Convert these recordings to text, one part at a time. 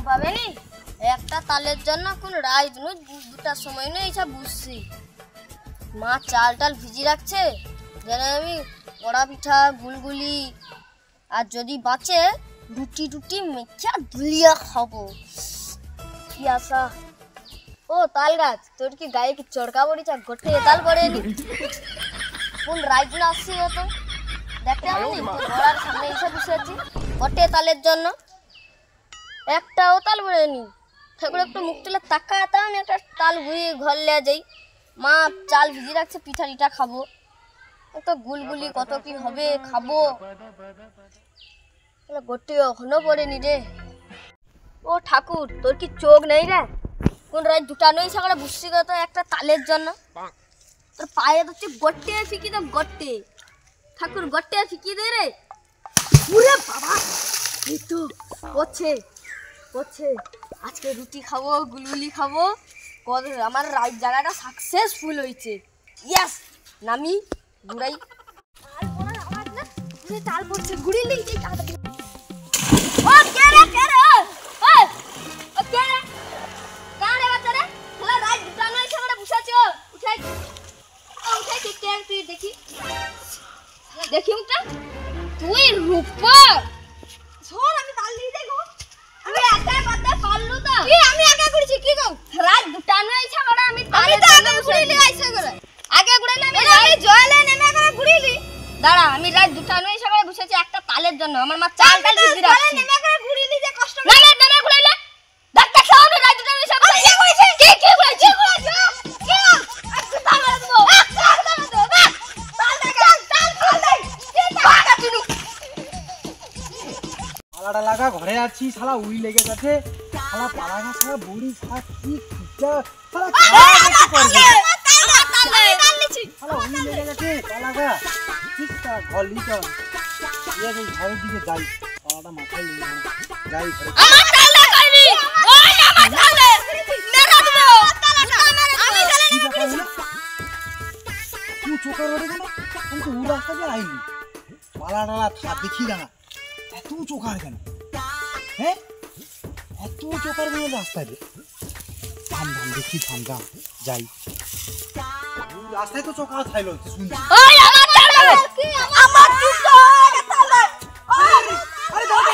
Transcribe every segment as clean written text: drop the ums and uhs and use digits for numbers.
পাবে নি একটা তালের জন্য কোন রাইত নু দুটার সময় নয় এইসব বুঝছি মা চাল টাল ভিজি রাখছে যেন আমি বড়া পিঠা গুলগুলি আর যদি বাঁচে রুটি টুটি মেখা দুলিয়া খাবো কি আশা ও তাল গাছ তোর কি গায়ে কি চড়কা পড়েছে গোটে তাল পড়েনি কোন রাইত না আসছি তো দেখতে আমি ঘোড়ার সামনে এসে বসে আছি গোটে তালের জন্য একটাও তাল পড়েনি ঠাকুর একটু মুখ তুলে তাকাতাম আমি একটা তাল ঘুরিয়ে ঘর লিয়ে যাই মা চাল ভিজিয়ে রাখছে পিঠা টিঠা খাবো তো গুলগুলি কত কি হবে খাবো গোটে এখনো পড়েনি রে ও ঠাকুর তোর কি চোখ নেই রে কোন রাত দুটা নয় সকালে বুঝছি তো একটা তালের জন্য তোর পায়ে তো গোটে ফিকি তো গোটে ঠাকুর গোটে ফিকি দে রে ওরে বাবা এই তো পড়ছে পড়ছে আজকে রুটি খাবো গুলগুলি খাবো কত আমার রাত জায়গাটা সাকসেসফুল হয়েছে ইয়েস নামি গুড়াই তাল পড়ছে গুড়ি লিখছি ও কে রে ও কে রে কারে বাচ্চা রে খেলা রাত দুটা নয় সকালে বসেছি উঠাই কে তুই দেখি দেখি উঠা তুই রূপর শোন আমি তাল দিয়ে দেখো আমি একা করতে পারলু তো কি আমি একা করেছি কি গো রাত দুটা নয় সকালে আমি তালে আগে গুড়িলি আইছে করে আগে গুড়াইলে আমি জয়লে নেমে করে গুড়িলি দাঁড়া আমি রাত দুটা নয় সকালে বসেছি একটা তালের জন্য আমার মা চাল টাল ভিজি রাখছে নেমে করে গুড়িলি যে কষ্ট না নেমে গুড়াইলে দেখ খাও না রাত দুটা নয় সকালে কি করেছে কি করেছে কি আজকে তাল মারা দেবো পালাটা লাগা ঘরে আছি শালা উই লেগে গেছে শালা পালাগা শালা বুড়ি শালা কি খুঁজা শালা কি করবে শালা উই লেগে গেছে পালাগা ঠিক তা গলি তো এই যে ঘরের দিকে যাই পালাটা মাথায় নিয়ে যাই ঘরে আমার তালে কইবি ওই আমার তালে মেরা দেব আমি তালে না তুই চোখের রোডে গেল আমি তো উই রাস্তা দিয়ে আইনি পালাটা থা দেখি না এত চোখার কেন হ্যাঁ এত চোখার কেন রাস্তায় থাম দেখি থাম যাই রাস্তায় তো চোখা থাইলো শুনছি ওই আমার তালে কি আমার দুটো তালে আরে দাঁড়া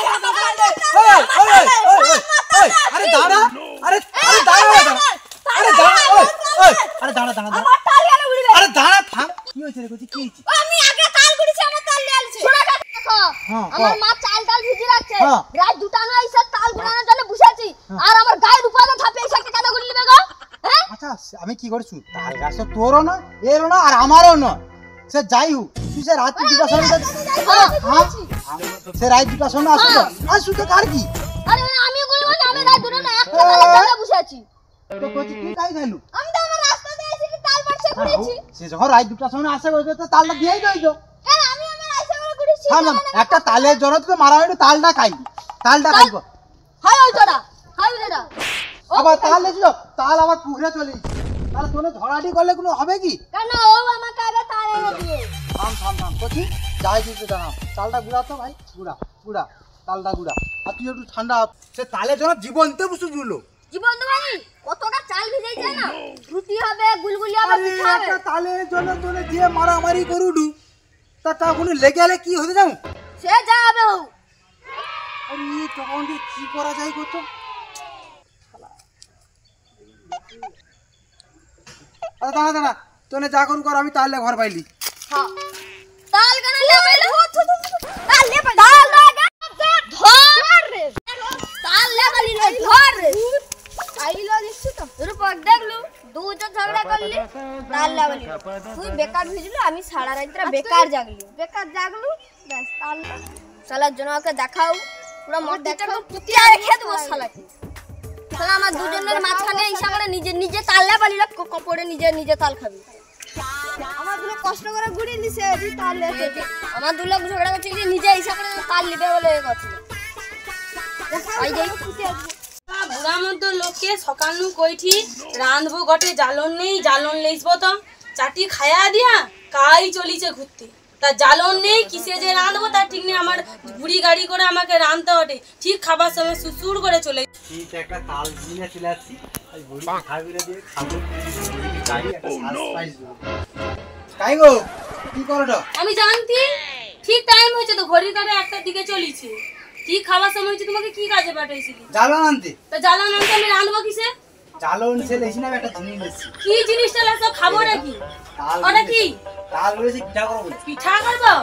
আরে আমার তাল কেন উড়িবে আরে দাঁড়া থাম কি হইছে রে কইছি কি হইছে আমি আগে তাল গুড়িছি আমার তাল লিয়ালছে শোনা দেখো আমার মা চাল টাল ভিজি রাখছে রাত দুটা নয় এসে তাল গুড়ানোর জন্য বসেছি আর আমার গায়ের উপরে ধাপে এসে কেন গুড়ি লিবে গো হ্যাঁ আচ্ছা আমি কি করছু তাল গাছ তো তোরও না এরও না আর আমারও না সে যাই হোক তুই সে রাত দুটা সময় সে রাত দুটা সময় আসলো আর শুতে কার কি আরে আমি গুড়ি মানে আমি রাত দুটা না একটা তালের জন্য বসেছি তো কইছি তুই কাই যাইলু আমি তো আমার রাস্তা দিয়ে এসে তাল পাড়ছে গুড়িছি সে যখন রাত দুটা সময় আসে কইবে তো তালটা দিয়েই দইতো কেন আমি আমার আইসা করে গুড়িছি থাম একটা তালের জন্য তো মারা হইলো তালটা খাইবি হাই ওই তোরা হাই ওইটা আবার তাল লেছিল তাল আবার পুকুরে চলে তাহলে তোনে ধরাটি করলে কোনো হবে কি কেন ও আমাকে আগে তাল এনে দিয়ে থাম কচি যাই দিতে জানা তালটা গুড়া তো ভাই গুড়া তালটা গুড়া আর তুই একটু ঠান্ডা সে তালের জন্য জীবনতে বসে জুলো জীবন তো ভাই কতটা চাল ভিজে যায় না রুটি হবে গুলগুলি হবে পিঠা হবে একটা তালের জন্য তোনে দিয়ে মারামারি করুডু তা কোনো লেগে গেলে কি হতে যাও সে যা হবে ও আরে তখন কি করা যায় কত আরে দাঁড়া তোনে যা কর আমি তাহলে ঘর পাইলি হ্যাঁ তাল কেন লে পাইলে তাল লে পাইলে তাল লাগা ধর রে তাল লে পাইলি রে ধর রে আইলো দিছি তো রূপক দেখলু দুজন ঝগড়া করলি তাল লে পাইলি তুই বেকার ভিজলু আমি সারা রাত বেকার জাগলু ব্যাস তাল শালার জন্য ওকে দেখাও পুরো মটটাকে পুতিয়া রেখে দেবো শালাকে শালা আমার দুজনের মাঝখানে ইচ্ছা করে নিজে তাল লে পাইলি কপড়ে নিজে তাল খাবি আমার দুলে কষ্ট করে গুড়ি দিছে তুই তাল লে আমার দুলে ঝগড়া করছে যে নিজে ইচ্ছা করে তাল লিবে বলে কথা আই যাই পুতিয়া বুড়া মতো লোকে সকালু কইঠি রাঁধবো গটে জালন নেই জালন লইসবো তো চাটি খায়া দিয়া কাই চলিছে ঘুরতে তা জ্বালন নেই, কিসে যে রাঁধবো তার ঠিক নেই। আমার বুড়ি গাড়ি করে আমাকে রাঁধতে ওঠে, ঠিক খাবার সময় সুসুর করে চলে। ঠিক একটা তাল নিয়ে চলে আসছি, আজ বুড়ি খাবিরে দিয়ে খাবো, বুড়িকে গাড়ি একটা সারপ্রাইজ দেবো। কাই গো কি করো? আমি জানতি ঠিক টাইম হয়েছে তো, ঘড়ির কাঁটা 1টার দিকে চলেছে, ঠিক খাবার সময় হয়েছে। তোমাকে কি কাজে পাঠাইছিলি? জ্বালন আনতে। তা জ্বালন আনতে আমি রাঁধবো কিসে? জ্বালন সে লেছি না, একটা জিনিস লেছি। কি জিনিসটা লাগতো? খাবো নাকি? তাল ওটা কি? তাল রয়েছে, পিঠা করবো। পিঠা করবো?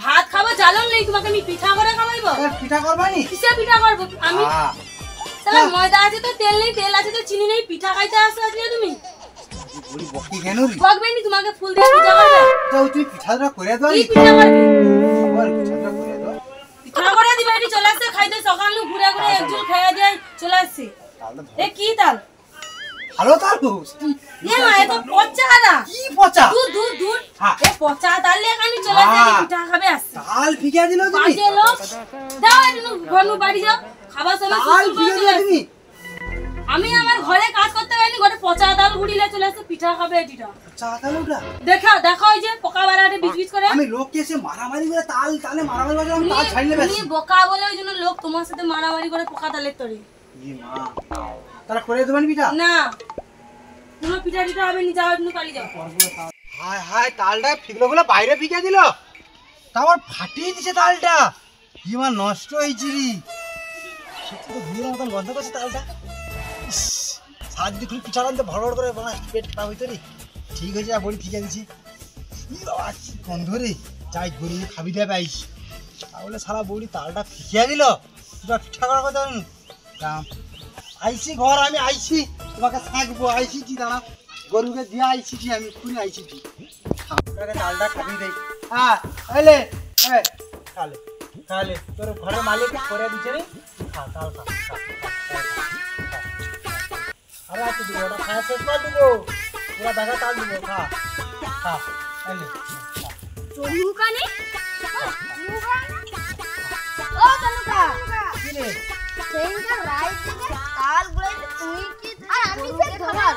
ভাত খাবো, জ্বালন নেই, তোমাকে আমি পিঠা করে খাওয়াইবো? পিঠা করবানি? কিসে পিঠা করবো আমি? তাহলে ময়দা আছে তো, তেল নেই, তেল আছে তো, চিনি নেই, পিঠা খাইতে আসছো আজকে তুমি? বুড়ি বকি কেন রে? বকবে নি, তোমাকে ফুল দিয়ে পিঠা করবে। তাও তুই পিঠাটা করে দাও। কি পিঠা করবে? বল পিঠাটা করে দাও। পিঠা করে দিবে, এটি চলে আসছে খাইতে। সকাল ঘুরে ঘুরে একজন খাইয়া দিয়ে চলে আসছে। তালটা এ কি তাল? ভালো তাল তো। এ মা, এ তো পচা না। কি পচা? দূর দূর দূর। হ্যাঁ। এ পচা তাল নিয়ে এখানে চলে আসছে, এটি পিঠা খাবে আসছে। তাল ফিকা দিল তুমি। বাজে লোক। যাও একটু ঘরনু বাড়ি যাও, খাবার সময় তাল সুসুর করে ফিকা চলে দিল তুমি। আসছে। আমি আমার ঘরে কাজ করতে পারিনি, ঘরে পচা তাল গুড়িলে চলে আসছে, পিঠা খাবে এটিটা। চা তাল ওটা। দেখো দেখো, ওই যে পোকা বাড়াটে বিচ বিচ করে। আমি লোককে এসে মারামারি করে তালে মারামারি করে আমি তাল ছাড়লে তুমি বেশি। বোকা বলে ওই জন্য লোক তোমার সাথে মারামারি করে পোকা তালের তরে। ই মা। তারা করে দেবেন পিঠা? না, কোনো পিঠা টিঠা হবে নি, যাও একটু পালিয়ে যাও। হায় হায়, তালটা ফিকলো বলে বাইরে ফিকে দিল, তারপর ফাটিয়ে দিছে তালটা। কি মা নষ্ট হয়েছে রে, সত্যি তো ভুলের মতন গন্ধ করছে তালটা। ইস, সাত দিন পিঠা রাঁধতে ভড় ভড় করে বানা, পেট খারাপ হইতো রে। ঠিক হয়েছে, বলি ফিকে দিছি। কি বাবা, কি গন্ধ রে। যাই গরিব খাবি দেবে আইস, তাহলে সারা বৌড়ি তালটা ফিকিয়ে দিল। তোরা পিঠা করার কথা আইসি ঘর, আমি আইসি তোমাকে থাকবো, আইসি কি দাঁড়া, গরুকে দিয়ে আইসি কি, আমি খুনি আইসি কি। আপনাকে তালটা খাবি দেই। হ্যাঁ এলে খালে খালে, তোর ঘরের মালিক করে দিচ্ছে রে, খা তাল খা, খা, খা, খা, খা। আরে একটু দিব, ওটা খাওয়া শেষ করে দিব, পুরা দেখা তাল দিব, খা খা এলে। চলুকানি ও চলুকা কি রে? সেইটা রাইট থেকে তাল গুড়াইতে তুই কি আর আমি সে খাবার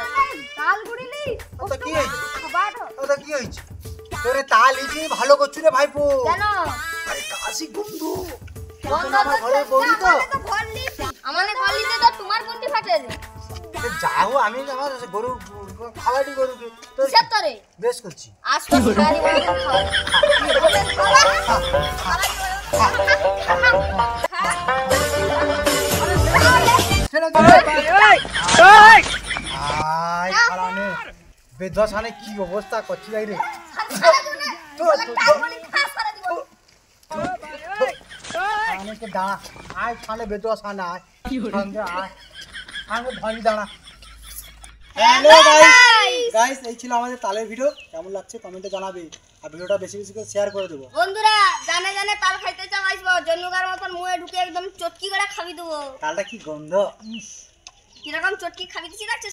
তাল গুড়িলি ওটা কি হয়েছে? খাবার ওটা কি হয়েছে? তোরে তাল ইজি ভালো করছু রে ভাইপো। কেন আরে কাশি বন্ধু, বন্ধ আমার ঘরে বলি তো। আমাদের গলিতে তো তোমার কোনটি ফাটে রে যাও, আমি আমার গরু খাওয়াটি গরুকে তোর কিসের তরে বেশ করছি। আজকে গাড়ি বাড়ি বেদশানে কি অবস্থা করছি ভাই রে। দাঁড়া আয়, খানে বেদশানে আয়, ধরি দাঁড়া। হ্যালো গাইস, এই ছিল আমাদের তালের ভিডিও। কেমন লাগছে কমেন্টে জানাবে, আর ভিডিওটা বেশি বেশি করে শেয়ার করে দেবো। বন্ধুরা জানে জানে তাল খাইতে চাও আসবো, জন্নুকার মতন মুখে ঢুকে একদম চটকি করে খাবি দেবো। তালটা কি গন্ধ, কিরকম চটকি খাবি দিছি দেখছিস?